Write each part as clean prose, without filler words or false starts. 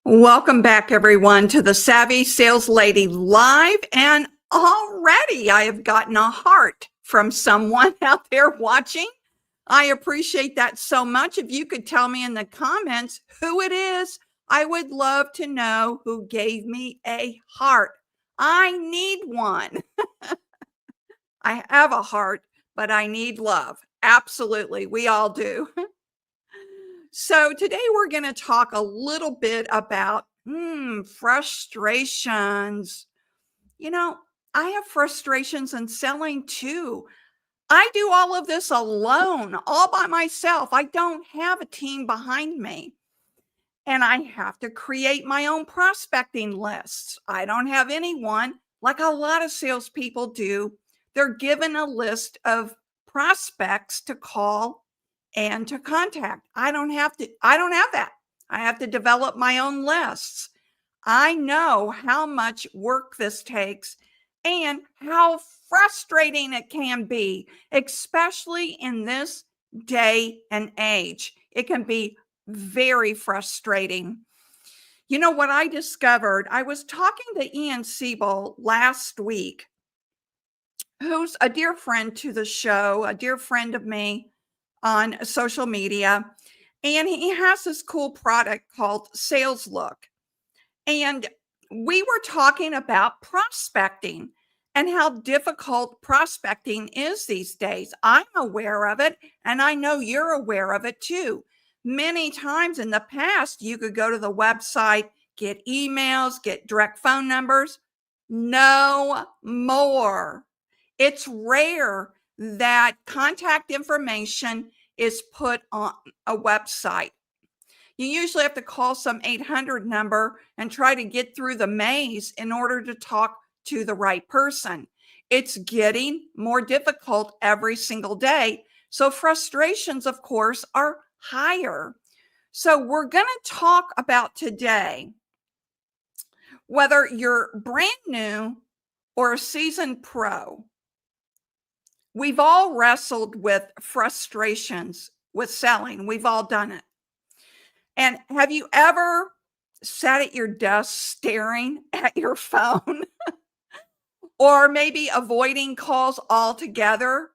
Welcome back, everyone, to the Savvy Sales Lady Live. And already I have gotten a heart from someone out there watching. I appreciate that so much. If you could tell me in the comments who it is, I would love to know who gave me a heart. I need one. I have a heart, but I need love. Absolutely. We all do. So today we're going to talk a little bit about frustrations. You know, I have frustrations in selling too. I do all of this alone, all by myself. I don't have a team behind me. And I have to create my own prospecting lists. I don't have anyone like a lot of salespeople do. They're given a list of prospects to call and to contact. I don't have that. I have to develop my own lists. I know how much work this takes and how frustrating it can be, especially in this day and age. It can be very frustrating. You know what I discovered? I was talking to Ian Siebel last week, who's a dear friend to the show, a dear friend of me on social media. And he has this cool product called Sales Look. And we were talking about prospecting and how difficult prospecting is these days. I'm aware of it, and I know you're aware of it too. Many times in the past, you could go to the website, get emails, get direct phone numbers. No more. It's rare that contact information is put on a website. You usually have to call some 800 number and try to get through the maze in order to talk to the right person. It's getting more difficult every single day. So frustrations, of course, are higher. So we're going to talk about today whether you're brand new or a seasoned pro. We've all wrestled with frustrations with selling. We've all done it. And have you ever sat at your desk staring at your phone or maybe avoiding calls altogether?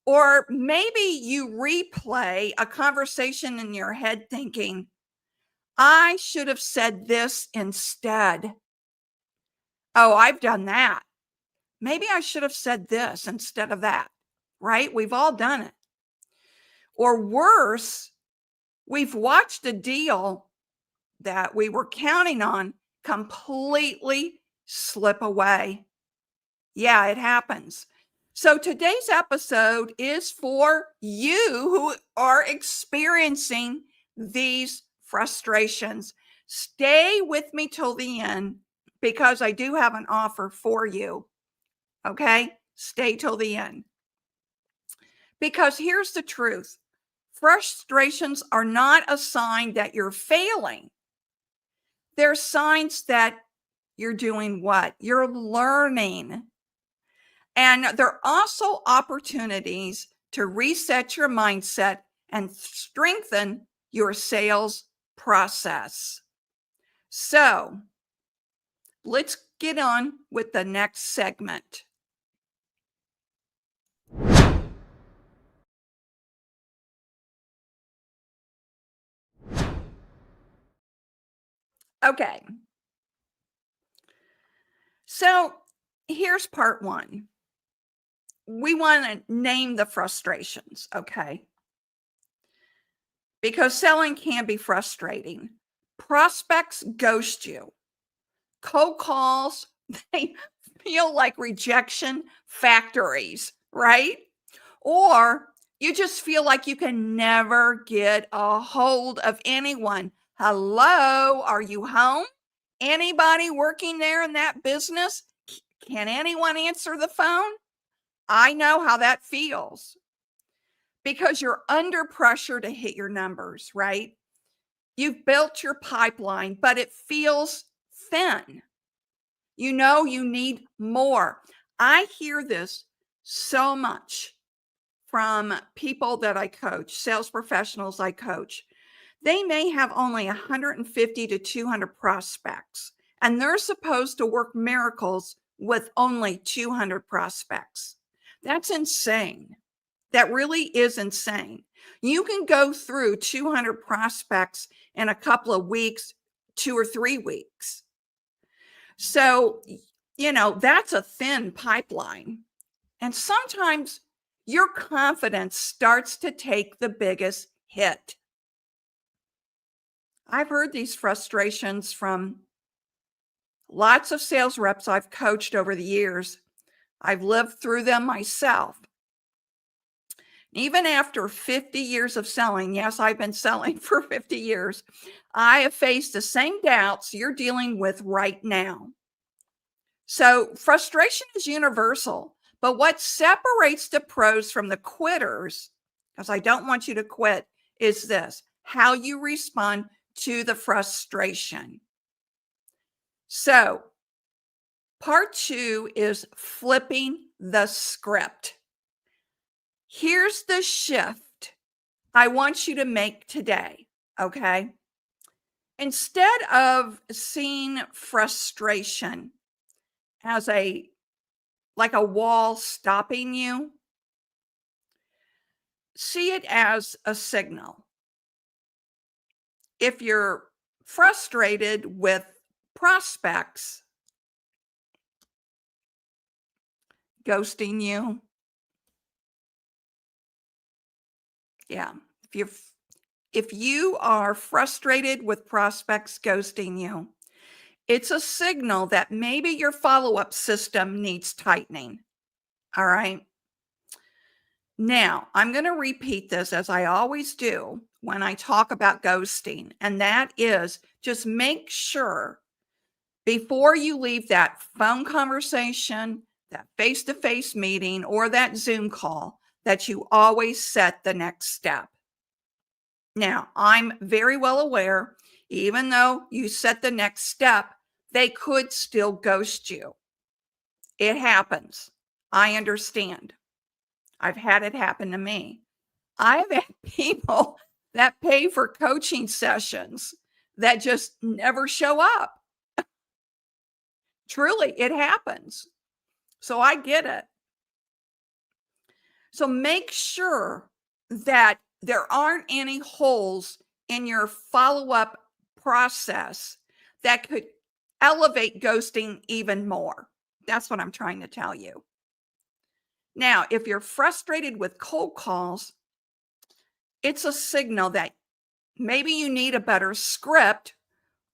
Or maybe you replay a conversation in your head thinking, I should have said this instead. Oh, I've done that. Maybe I should have said this instead of that, right? We've all done it. Or worse, we've watched a deal that we were counting on completely slip away. Yeah, it happens. So today's episode is for you who are experiencing these frustrations. Stay with me till the end because I do have an offer for you. Okay? Stay till the end. Because here's the truth. Frustrations are not a sign that you're failing. They're signs that you're doing what? You're learning. And they're also opportunities to reset your mindset and strengthen your sales process. So Let's get on with the next segment. Okay, so here's part one. We want to name the frustrations, okay? Because selling can be frustrating. Prospects ghost you. Cold calls, they feel like rejection factories, right? Or you just feel like you can never get a hold of anyone. Hello, are you home? Anybody working there in that business? Can anyone answer the phone? I know how that feels because you're under pressure to hit your numbers, right? You've built your pipeline, but it feels thin. You know, you need more. I hear this so much from people that I coach, sales professionals I coach. They may have only 150 to 200 prospects, and they're supposed to work miracles with only 200 prospects. That's insane. That really is insane. You can go through 200 prospects in a couple of weeks, 2 or 3 weeks. So, that's a thin pipeline. And sometimes your confidence starts to take the biggest hit. I've heard these frustrations from lots of sales reps I've coached over the years. I've lived through them myself. Even after 50 years of selling, yes, I've been selling for 50 years, I have faced the same doubts you're dealing with right now. So frustration is universal, but what separates the pros from the quitters, because I don't want you to quit, is this: how you respond to the frustration. So part two is flipping the script. Here's the shift I want you to make today, okay? Instead of seeing frustration as like a wall stopping you, see it as a signal. If you're frustrated with prospects ghosting you, yeah, if you are frustrated with prospects ghosting you, it's a signal that maybe your follow-up system needs tightening. All right. Now, I'm going to repeat this as I always do when I talk about ghosting, and that is just make sure before you leave that phone conversation, that face-to-face meeting, or that Zoom call, that you always set the next step. Now, I'm very well aware, even though you set the next step, they could still ghost you. It happens. I understand. I've had it happen to me. I've had people that pay for coaching sessions that just never show up. Truly, it happens. So I get it. So make sure that there aren't any holes in your follow-up process that could elevate ghosting even more. That's what I'm trying to tell you. Now, if you're frustrated with cold calls, it's a signal that maybe you need a better script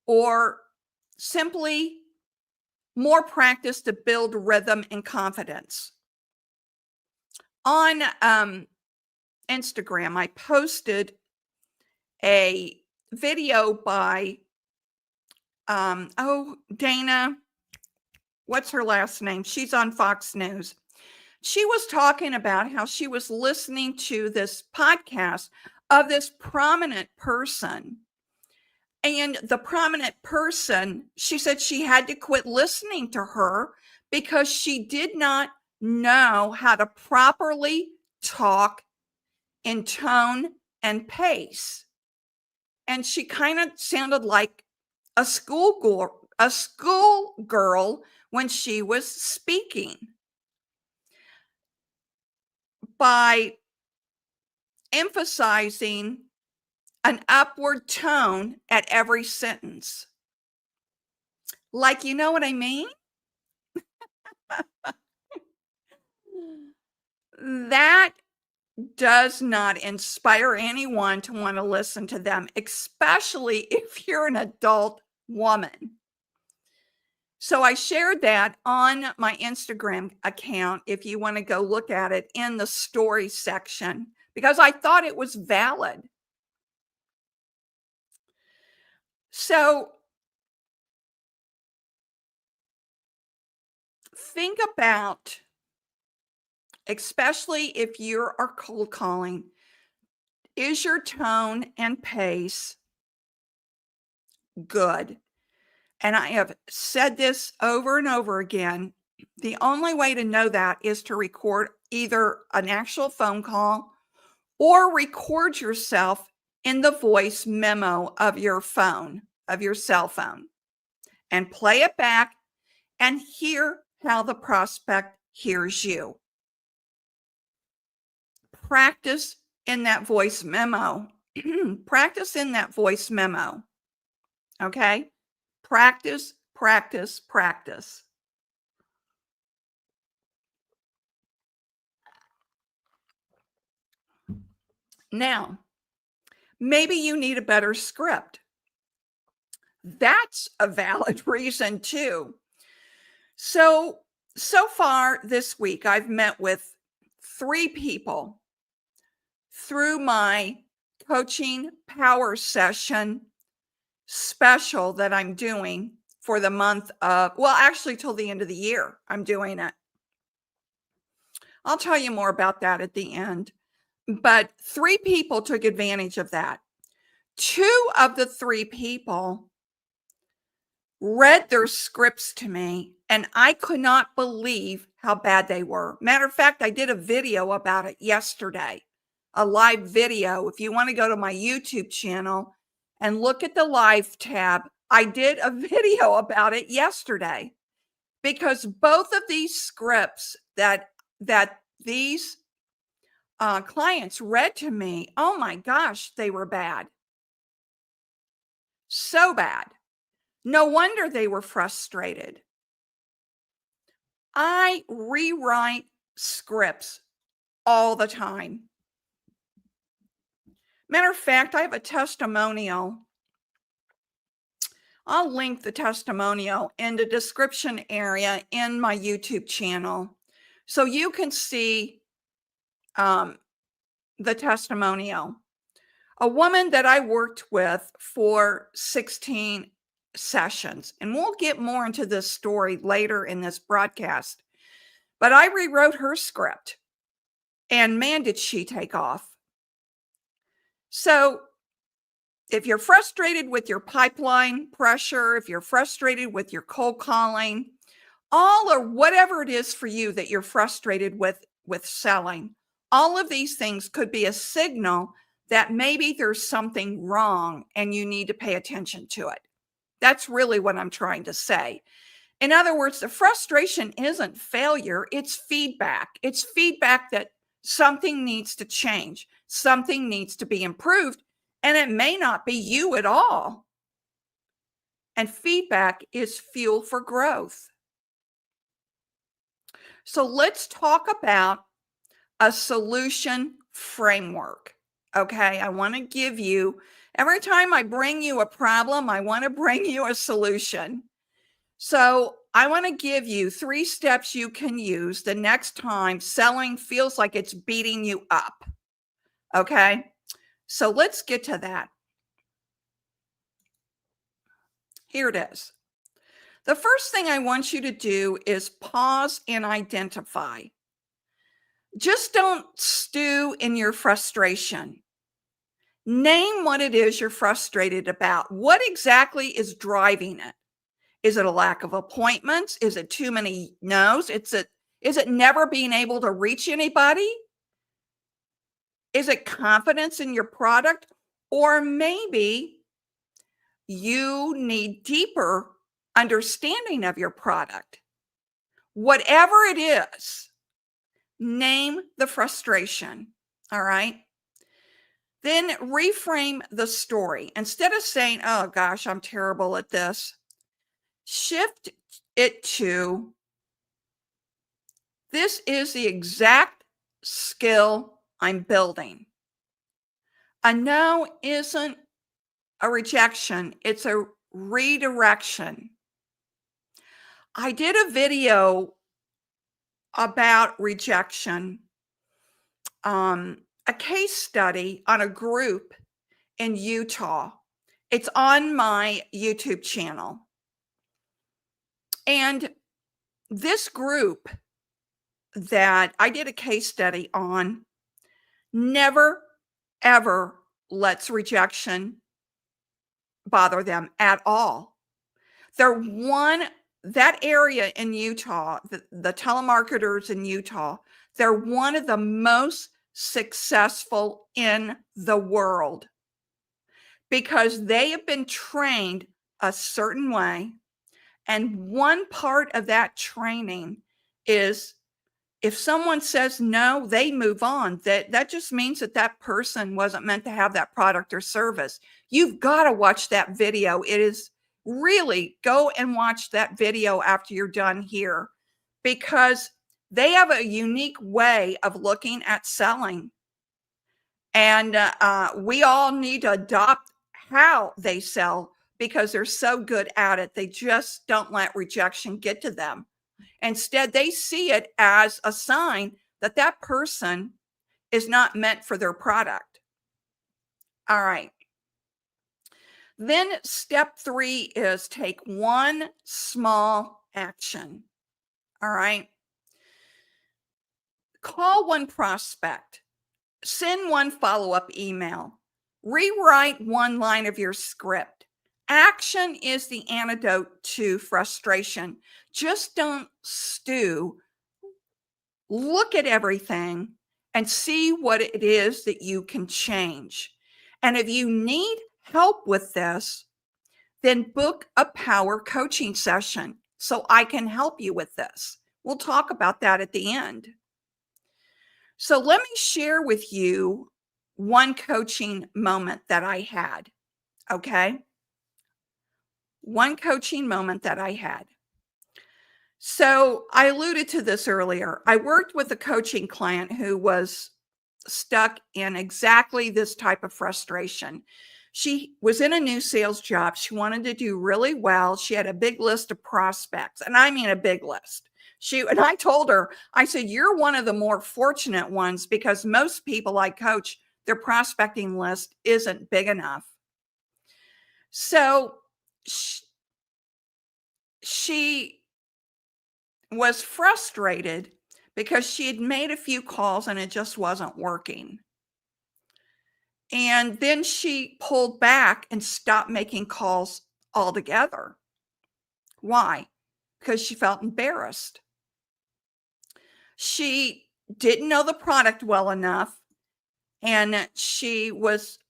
or simply more practice to build rhythm and confidence. On Instagram, I posted a video by, Dana, what's her last name? She's on Fox News. She was talking about how she was listening to this podcast of this prominent person. And the prominent person, she said she had to quit listening to her because she did not know how to properly talk in tone and pace. And she kind of sounded like a schoolgirl, a schoolgirl when she was speaking by emphasizing an upward tone at every sentence. Like, you know what I mean? That does not inspire anyone to want to listen to them, especially if you're an adult woman. So I shared that on my Instagram account if you want to go look at it in the story section because I thought it was valid. So think about, especially if you are cold calling, is your tone and pace good? And I have said this over and over again. The only way to know that is to record either an actual phone call or record yourself in the voice memo of your phone, of your cell phone, and play it back and hear how the prospect hears you. Practice in that voice memo. Practice in that voice memo. Okay? Practice, practice, practice. Now, maybe you need a better script. That's a valid reason too. So far this week, I've met with 3 people through my coaching power session special that I'm doing for the month of, well, actually till the end of the year, I'm doing it. I'll tell you more about that at the end. But 3 people took advantage of that. 2 of the 3 people read their scripts to me, and I could not believe how bad they were. Matter of fact, I did a video about it yesterday, a live video. If you want to go to my YouTube channel and look at the live tab, I did a video about it yesterday because both of these scripts that these clients read to me, oh my gosh, they were bad. So bad. No wonder they were frustrated. I rewrite scripts all the time. Matter of fact, I have a testimonial. I'll link the testimonial in the description area in my YouTube channel so you can see the testimonial. A woman that I worked with for 16 sessions, and we'll get more into this story later in this broadcast, but I rewrote her script, and man, did she take off. So if you're frustrated with your pipeline pressure, if you're frustrated with your cold calling, all or whatever it is for you that you're frustrated with selling, all of these things could be a signal that maybe there's something wrong and you need to pay attention to it. That's really what I'm trying to say. In other words, the frustration isn't failure, it's feedback. It's feedback that something needs to change, something needs to be improved, and it may not be you at all. And feedback is fuel for growth. So let's talk about a solution framework. Okay, I want to give you, every time I bring you a problem, I want to bring you a solution. So I want to give you 3 steps you can use the next time selling feels like it's beating you up. Okay, so let's get to that. Here it is. The first thing I want you to do is pause and identify. Just don't stew in your frustration. Name what it is you're frustrated about. What exactly is driving it? Is it a lack of appointments? Is it too many no's? Is it never being able to reach anybody? Is it confidence in your product? Or maybe you need deeper understanding of your product. Whatever it is, name the frustration. All right. Then reframe the story. Instead of saying, oh gosh, I'm terrible at this, shift it to, this is the exact skill I'm building. A no isn't a rejection, it's a redirection. I did a video about rejection, a case study on a group in Utah. It's on my YouTube channel. And this group that I did a case study on never, ever lets rejection bother them at all. That area in Utah, the telemarketers in Utah, they're one of the most successful in the world because they have been trained a certain way. And one part of that training is if someone says no, they move on. That just means that person wasn't meant to have that product or service. You've got to watch that video. It is really, go and watch that video after you're done here, because they have a unique way of looking at selling. And we all need to adopt how they sell because they're so good at it. They just don't let rejection get to them. Instead, they see it as a sign that that person is not meant for their product. All right. Then step 3 is take one small action. All right. Call one prospect, send one follow-up email, rewrite one line of your script. Action is the antidote to frustration. Just don't stew. Look at everything and see what it is that you can change. And if you need help with this, then book a power coaching session so I can help you with this. We'll talk about that at the end. So let me share with you one coaching moment that I had. Okay. One coaching moment that I had. So I alluded to this earlier. I worked with a coaching client who was stuck in exactly this type of frustration. She was in a new sales job. She wanted to do really well. She had a big list of prospects, and I mean a big list. And I told her, I said, you're one of the more fortunate ones because most people I coach, their prospecting list isn't big enough. So she was frustrated because she had made a few calls and it just wasn't working. And then she pulled back and stopped making calls altogether. Why? Because she felt embarrassed. She didn't know the product well enough, and she was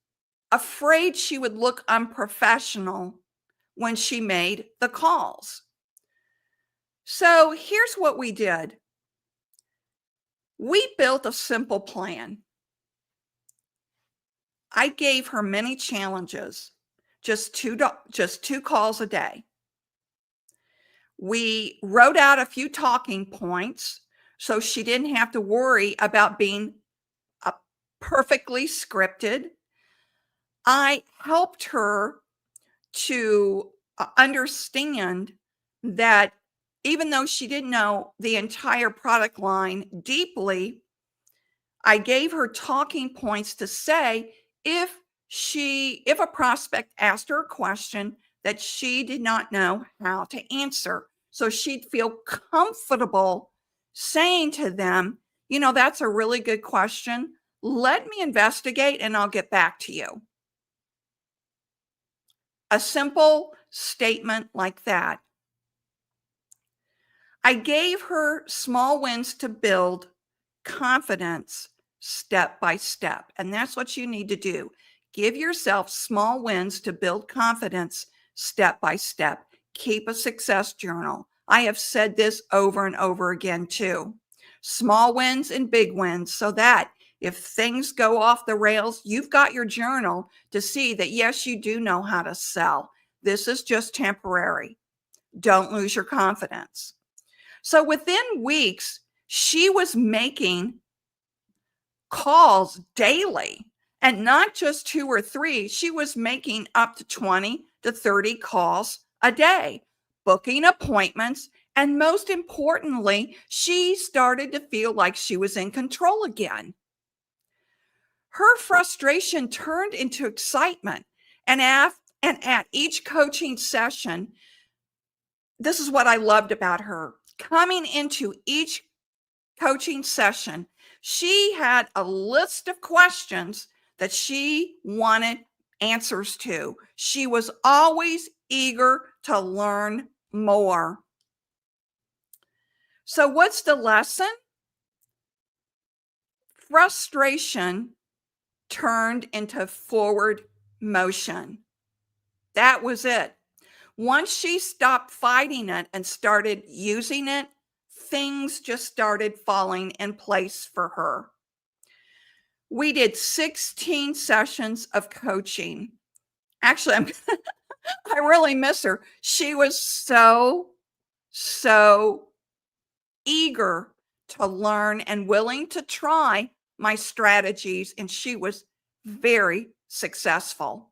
afraid she would look unprofessional when she made the calls. So here's what we did. We built a simple plan. I gave her many challenges, just two calls a day. We wrote out a few talking points so she didn't have to worry about being perfectly scripted. I helped her to understand that even though she didn't know the entire product line deeply, I gave her talking points to say if a prospect asked her a question that she did not know how to answer. So she'd feel comfortable saying to them, that's a really good question. Let me investigate and I'll get back to you. A simple statement like that. I gave her small wins to build confidence step by step. And that's what you need to do. Give yourself small wins to build confidence step by step. keep a success journal. I have said this over and over again too. Small wins and big wins, so that if things go off the rails, you've got your journal to see that, yes, you do know how to sell. This is just temporary. Don't lose your confidence. So within weeks, she was making calls daily, and not just 2 or 3. She was making up to 20 to 30 calls a day, booking appointments, and most importantly, she started to feel like she was in control again. Her frustration turned into excitement, and at each coaching session, this is what I loved about her. Coming into each coaching session, she had a list of questions that she wanted answers to. She was always eager to learn more. So, what's the lesson? Frustration turned into forward motion. That was it. Once she stopped fighting it and started using it, things just started falling in place for her. We did 16 sessions of coaching. Actually, I really miss her. She was so eager to learn and willing to try my strategies, and she was very successful.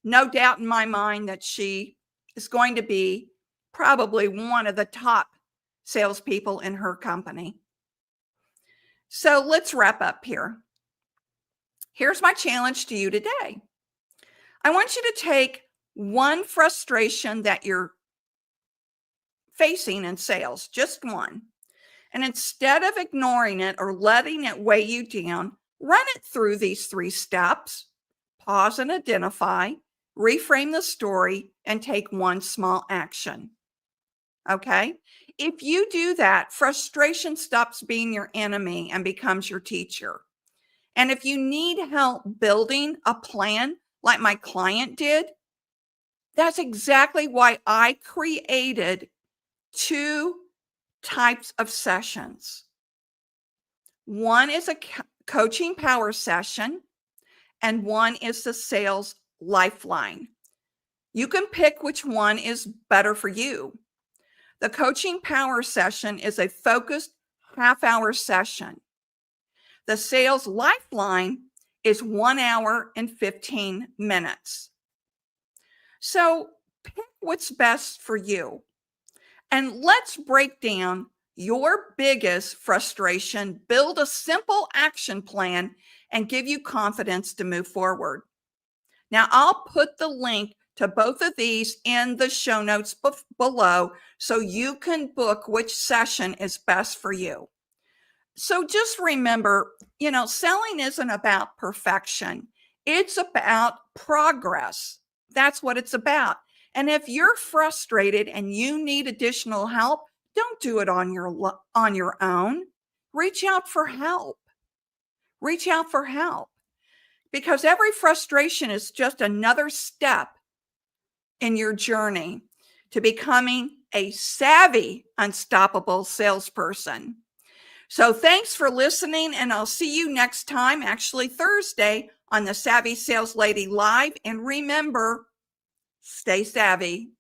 No doubt in my mind that she is going to be probably one of the top salespeople in her company. So let's wrap up here. Here's my challenge to you today. I want you to take one frustration that you're facing in sales, just one, and instead of ignoring it or letting it weigh you down, run it through these 3 steps. Pause and identify, reframe the story, and take one small action. Okay? If you do that, frustration stops being your enemy and becomes your teacher. And if you need help building a plan like my client did, that's exactly why I created 2 types of sessions. One is a coaching power session, and one is the sales lifeline. You can pick which one is better for you. The coaching power session is a focused half-hour session. The sales lifeline is 1 hour and 15 minutes. So pick what's best for you. And let's break down your biggest frustration, build a simple action plan, and give you confidence to move forward. Now, I'll put the link to both of these in the show notes below so you can book which session is best for you. So just remember, selling isn't about perfection. It's about progress. That's what it's about. And if you're frustrated and you need additional help, don't do it on your own. Reach out for help. Reach out for help. Because every frustration is just another step in your journey to becoming a savvy, unstoppable salesperson. So thanks for listening, and I'll see you next time, actually Thursday, on the Savvy Sales Lady Live. And remember, stay savvy.